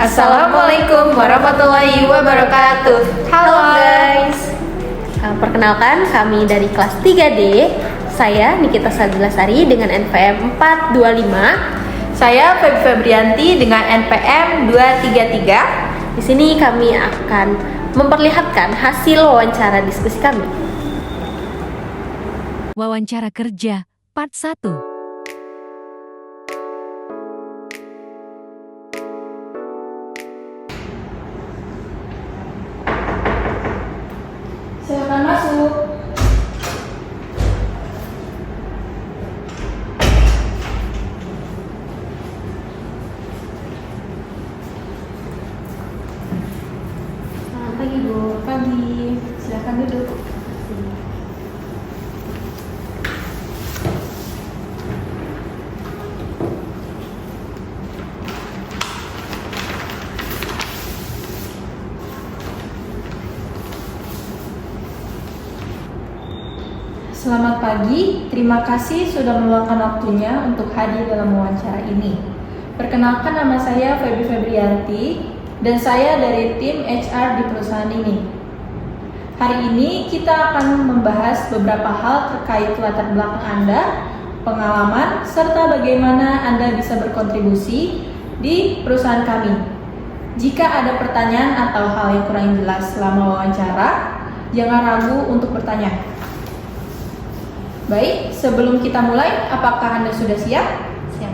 Assalamualaikum warahmatullahi wabarakatuh. Halo guys. Perkenalkan, kami dari kelas 3D. Saya Nikita Sabilasari dengan NPM 425. Saya Feby Febrianti dengan NPM 233. Di sini kami akan memperlihatkan hasil wawancara diskusi kami. Wawancara kerja Part 1. Silakan masuk. Selamat pagi, Bu. Pagi. Silakan duduk. Selamat pagi, terima kasih sudah meluangkan waktunya untuk hadir dalam wawancara ini. Perkenalkan, nama saya Feby Febrianti dan saya dari tim HR di perusahaan ini. Hari ini kita akan membahas beberapa hal terkait latar belakang Anda, pengalaman, serta bagaimana Anda bisa berkontribusi di perusahaan kami. Jika ada pertanyaan atau hal yang kurang jelas selama wawancara, jangan ragu untuk bertanya. Baik, sebelum kita mulai, apakah Anda sudah siap? Siap.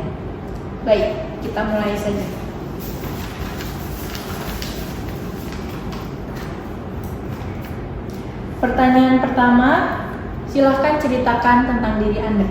Baik, kita mulai saja. Pertanyaan pertama, silahkan ceritakan tentang diri Anda.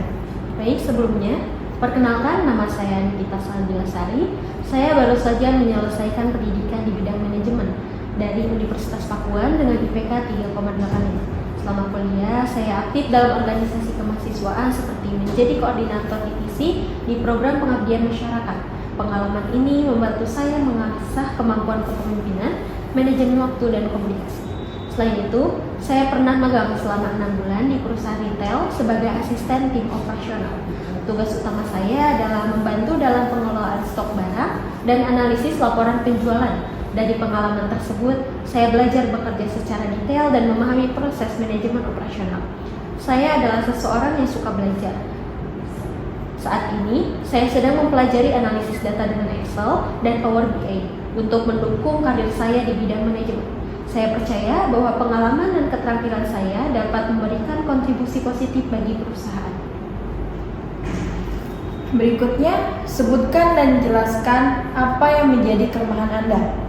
Baik, sebelumnya, perkenalkan, nama saya Nikita Sabilasari. Saya baru saja menyelesaikan pendidikan di bidang manajemen dari Universitas Pakuan dengan IPK 3,85. Selama kuliah, saya aktif dalam organisasi kemahasiswaan seperti menjadi koordinator divisi di program pengabdian masyarakat. Pengalaman ini membantu saya mengasah kemampuan kepemimpinan, manajemen waktu, dan komunikasi. Selain itu, saya pernah magang selama 6 bulan di perusahaan retail sebagai asisten tim operasional. Tugas utama saya adalah membantu dalam pengelolaan stok barang dan analisis laporan penjualan. Dari pengalaman tersebut, saya belajar bekerja secara detail dan memahami proses manajemen operasional. Saya adalah seseorang yang suka belajar. Saat ini, saya sedang mempelajari analisis data dengan Excel dan Power BI untuk mendukung karir saya di bidang manajemen. Saya percaya bahwa pengalaman dan keterampilan saya dapat memberikan kontribusi positif bagi perusahaan. Berikutnya, sebutkan dan jelaskan apa yang menjadi kelemahan Anda.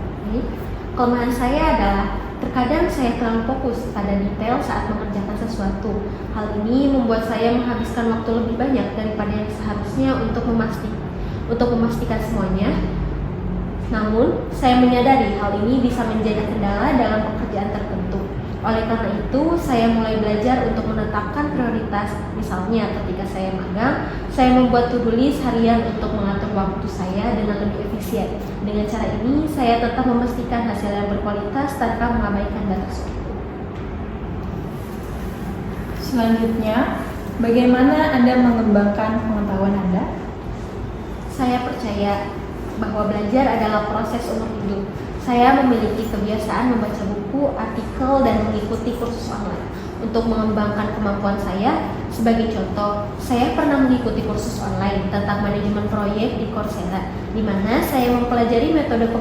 Kelemahan saya adalah terkadang saya terlalu fokus pada detail saat mengerjakan sesuatu. Hal ini membuat saya menghabiskan waktu lebih banyak daripada yang seharusnya untuk memastikan semuanya. Namun, saya menyadari hal ini bisa menjadi kendala dalam pekerjaan tertentu. Oleh karena itu, saya mulai belajar untuk menetapkan prioritas. Misalnya, ketika saya magang, saya membuat to-do list harian untuk mengatur waktu saya dengan lebih efisien. Dengan cara ini, saya tetap memastikan hasil yang berkualitas tanpa mengabaikan batas waktu. Selanjutnya, bagaimana Anda mengembangkan pengetahuan Anda? Saya percaya bahwa belajar adalah proses umur hidup. Saya memiliki kebiasaan membaca buku, artikel, dan mengikuti kursus online untuk mengembangkan kemampuan saya. Sebagai contoh, saya pernah mengikuti kursus online tentang manajemen proyek di Coursera, di mana saya mempelajari metode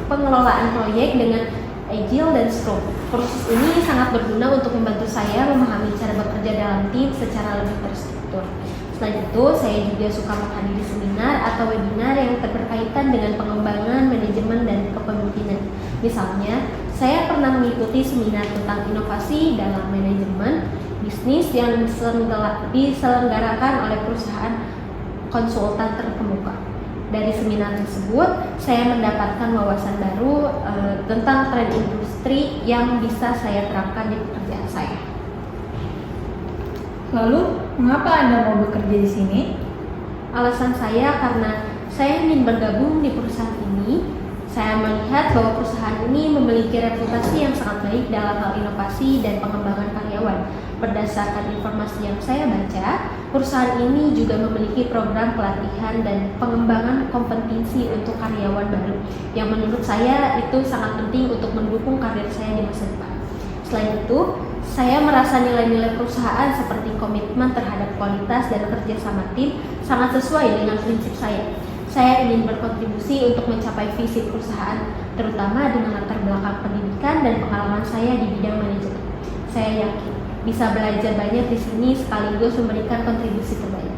pengelolaan proyek dengan Agile dan Scrum. Kursus ini sangat berguna untuk membantu saya memahami cara bekerja dalam tim secara lebih terstruktur. Selain itu, saya juga suka menghadiri seminar atau webinar yang berkaitan dengan pengembangan manajemen dan kepemimpinan. Misalnya, saya pernah mengikuti seminar tentang inovasi dalam manajemen bisnis yang diselenggarakan oleh perusahaan konsultan terkemuka. Dari seminar tersebut, saya mendapatkan wawasan baru tentang tren industri yang bisa saya terapkan di pekerjaan saya. Lalu, mengapa Anda mau bekerja di sini? Alasan saya karena saya ingin bergabung di perusahaan ini. Saya melihat bahwa perusahaan ini memiliki reputasi yang sangat baik dalam hal inovasi dan pengembangan karyawan. Berdasarkan informasi yang saya baca, perusahaan ini juga memiliki program pelatihan dan pengembangan kompetensi untuk karyawan baru, yang menurut saya itu sangat penting untuk mendukung karir saya di masa depan. Selain itu, saya merasa nilai-nilai perusahaan seperti komitmen terhadap kualitas dan kerja sama tim sangat sesuai dengan prinsip saya. Saya ingin berkontribusi untuk mencapai visi perusahaan, terutama dengan latar belakang pendidikan dan pengalaman saya di bidang manajemen. Saya yakin bisa belajar banyak di sini sekaligus memberikan kontribusi terbaik.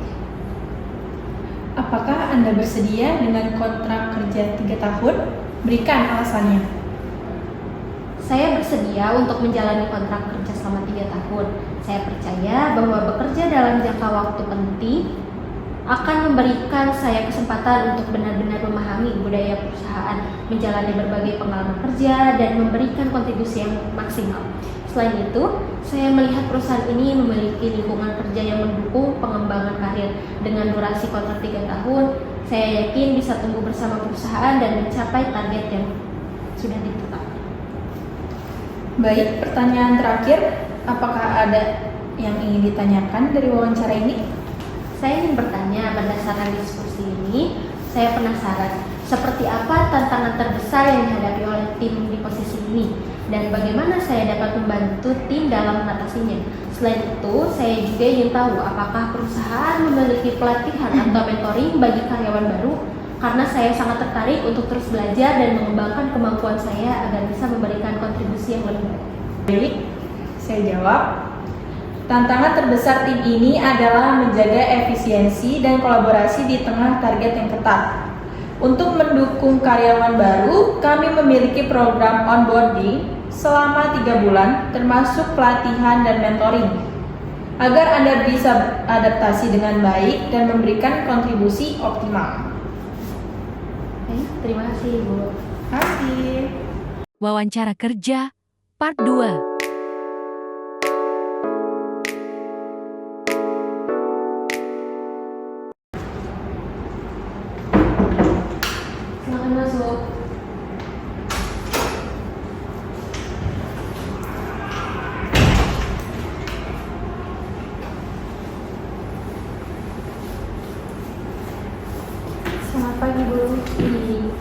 Apakah Anda bersedia dengan kontrak kerja 3 tahun? Berikan alasannya. Saya bersedia untuk menjalani kontrak kerja selama 3 tahun. Saya percaya bahwa bekerja dalam jangka waktu penting akan memberikan saya kesempatan untuk benar-benar memahami budaya perusahaan, menjalani berbagai pengalaman kerja, dan memberikan kontribusi yang maksimal. Selain itu, saya melihat perusahaan ini memiliki lingkungan kerja yang mendukung pengembangan karir. Dengan durasi kontrak 3 tahun, saya yakin bisa tumbuh bersama perusahaan dan mencapai target yang sudah ditetapkan. Baik, pertanyaan terakhir, apakah ada yang ingin ditanyakan dari wawancara ini? Saya ingin bertanya, berdasarkan diskusi ini, saya penasaran seperti apa tantangan terbesar yang dihadapi oleh tim di posisi ini dan bagaimana saya dapat membantu tim dalam mengatasinya. Selain itu, saya juga ingin tahu apakah perusahaan memiliki pelatihan atau mentoring bagi karyawan baru, karena saya sangat tertarik untuk terus belajar dan mengembangkan kemampuan saya agar bisa memberikan kontribusi yang lebih baik. Baik, saya jawab. Tantangan terbesar tim ini adalah menjaga efisiensi dan kolaborasi di tengah target yang ketat. Untuk mendukung karyawan baru, kami memiliki program onboarding selama 3 bulan, termasuk pelatihan dan mentoring, agar Anda bisa adaptasi dengan baik dan memberikan kontribusi optimal. Terima kasih, Bu. Terima kasih. Wawancara kerja Part 2. Silakan masuk. Selamat pagi, Bu.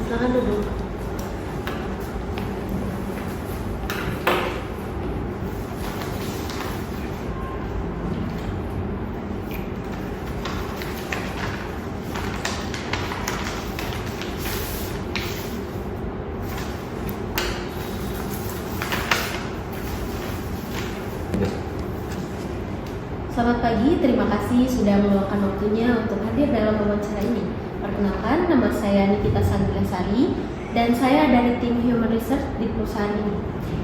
Silakan duduk. Selamat pagi, terima kasih sudah meluangkan waktunya untuk hadir dalam wawancara ini. Perkenalkan, nama saya Nikita Sandriasari dan saya dari tim Human Research di perusahaan ini.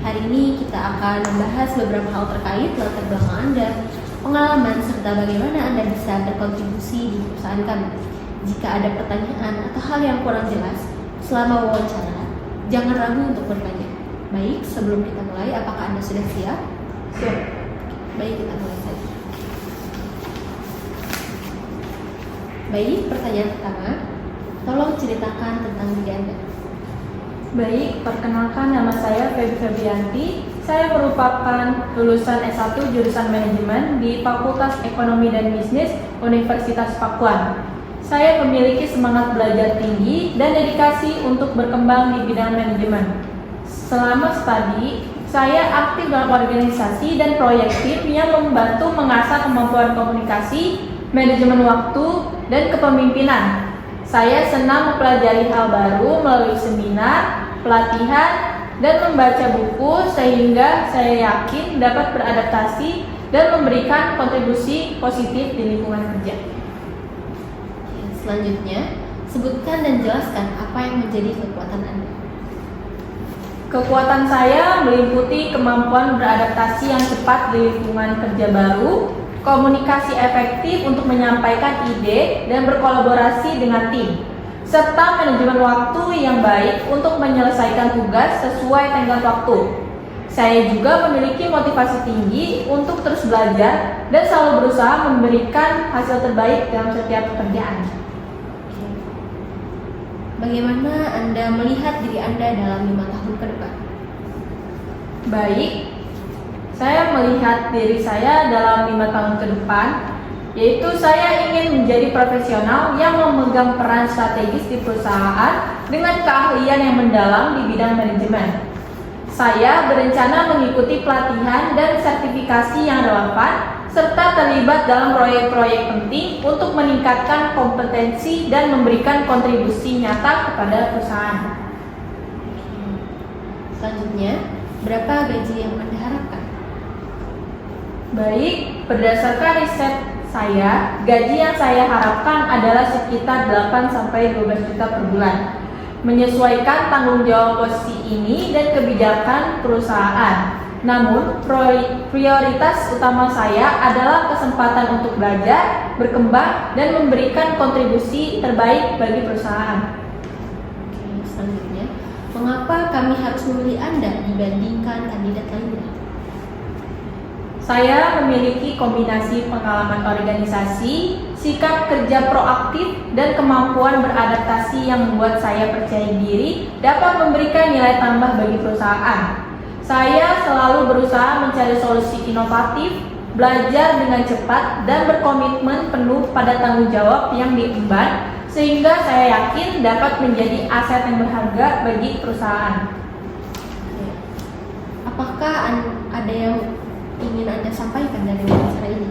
Hari ini kita akan membahas beberapa hal terkait latar belakang Anda, pengalaman, serta bagaimana Anda bisa berkontribusi di perusahaan kami. Jika ada pertanyaan atau hal yang kurang jelas selama wawancara, jangan ragu untuk bertanya. Baik, sebelum kita mulai, apakah Anda sudah siap? Siap. Baik, kita mulai saja. Baik, pertanyaan pertama, tolong ceritakan tentang diri Anda. Baik, perkenalkan nama saya Feby Febrianti. Saya merupakan lulusan S1 jurusan manajemen di Fakultas Ekonomi dan Bisnis Universitas Pakuan. Saya memiliki semangat belajar tinggi dan dedikasi untuk berkembang di bidang manajemen. Selama studi, saya aktif dalam organisasi dan proyek tim yang membantu mengasah kemampuan komunikasi, manajemen waktu, dan kepemimpinan. Saya senang mempelajari hal baru melalui seminar, pelatihan, dan membaca buku sehingga saya yakin dapat beradaptasi dan memberikan kontribusi positif di lingkungan kerja. Selanjutnya, sebutkan dan jelaskan apa yang menjadi kekuatan Anda. Kekuatan saya meliputi kemampuan beradaptasi yang cepat di lingkungan kerja baru, komunikasi efektif untuk menyampaikan ide dan berkolaborasi dengan tim, serta manajemen waktu yang baik untuk menyelesaikan tugas sesuai tenggat waktu. Saya juga memiliki motivasi tinggi untuk terus belajar dan selalu berusaha memberikan hasil terbaik dalam setiap pekerjaan. Bagaimana Anda melihat diri Anda dalam 5 tahun ke depan? Baik, saya melihat diri saya dalam 5 tahun ke depan, yaitu saya ingin menjadi profesional yang memegang peran strategis di perusahaan dengan keahlian yang mendalam di bidang manajemen. Saya berencana mengikuti pelatihan dan sertifikasi yang relevan, serta terlibat dalam proyek-proyek penting untuk meningkatkan kompetensi dan memberikan kontribusi nyata kepada perusahaan. Selanjutnya, berapa gaji yang Anda harapkan? Baik, berdasarkan riset saya, gaji yang saya harapkan adalah sekitar 8-12 juta per bulan, menyesuaikan tanggung jawab posisi ini dan kebijakan perusahaan. Namun, prioritas utama saya adalah kesempatan untuk belajar, berkembang, dan memberikan kontribusi terbaik bagi perusahaan. Oke, selanjutnya, mengapa kami harus memilih Anda dibandingkan kandidat lainnya? Saya memiliki kombinasi pengalaman organisasi, sikap kerja proaktif, dan kemampuan beradaptasi yang membuat saya percaya diri dapat memberikan nilai tambah bagi perusahaan. Saya selalu berusaha mencari solusi inovatif, belajar dengan cepat, dan berkomitmen penuh pada tanggung jawab yang diemban, sehingga saya yakin dapat menjadi aset yang berharga bagi perusahaan. Apakah ada yang ingin Anda sampaikan dari wawancara ini?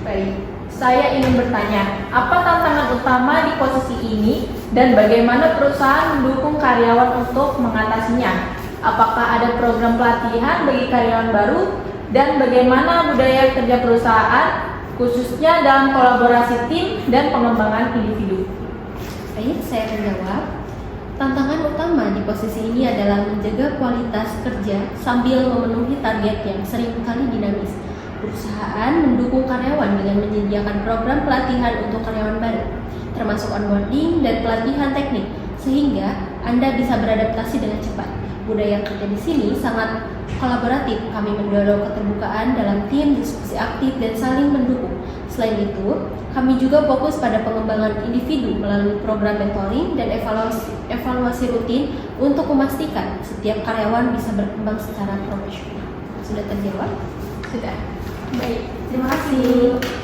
Baik, saya ingin bertanya, apa tantangan utama di posisi ini dan bagaimana perusahaan mendukung karyawan untuk mengatasinya? Apakah ada program pelatihan bagi karyawan baru dan bagaimana budaya kerja perusahaan khususnya dalam kolaborasi tim dan pengembangan individu? Baik, saya akan jawab. Tantangan utama di posisi ini adalah menjaga kualitas kerja sambil memenuhi target yang seringkali dinamis. Perusahaan mendukung karyawan dengan menyediakan program pelatihan untuk karyawan baru, termasuk onboarding dan pelatihan teknik, sehingga Anda bisa beradaptasi dengan cepat. Budaya kerja di sini sangat kolaboratif. Kami mendorong keterbukaan dalam tim, diskusi aktif, dan saling mendukung. Selain itu, kami juga fokus pada pengembangan individu melalui program mentoring dan evaluasi rutin untuk memastikan setiap karyawan bisa berkembang secara profesional. Sudah terjawab? Sudah. Baik, terima kasih.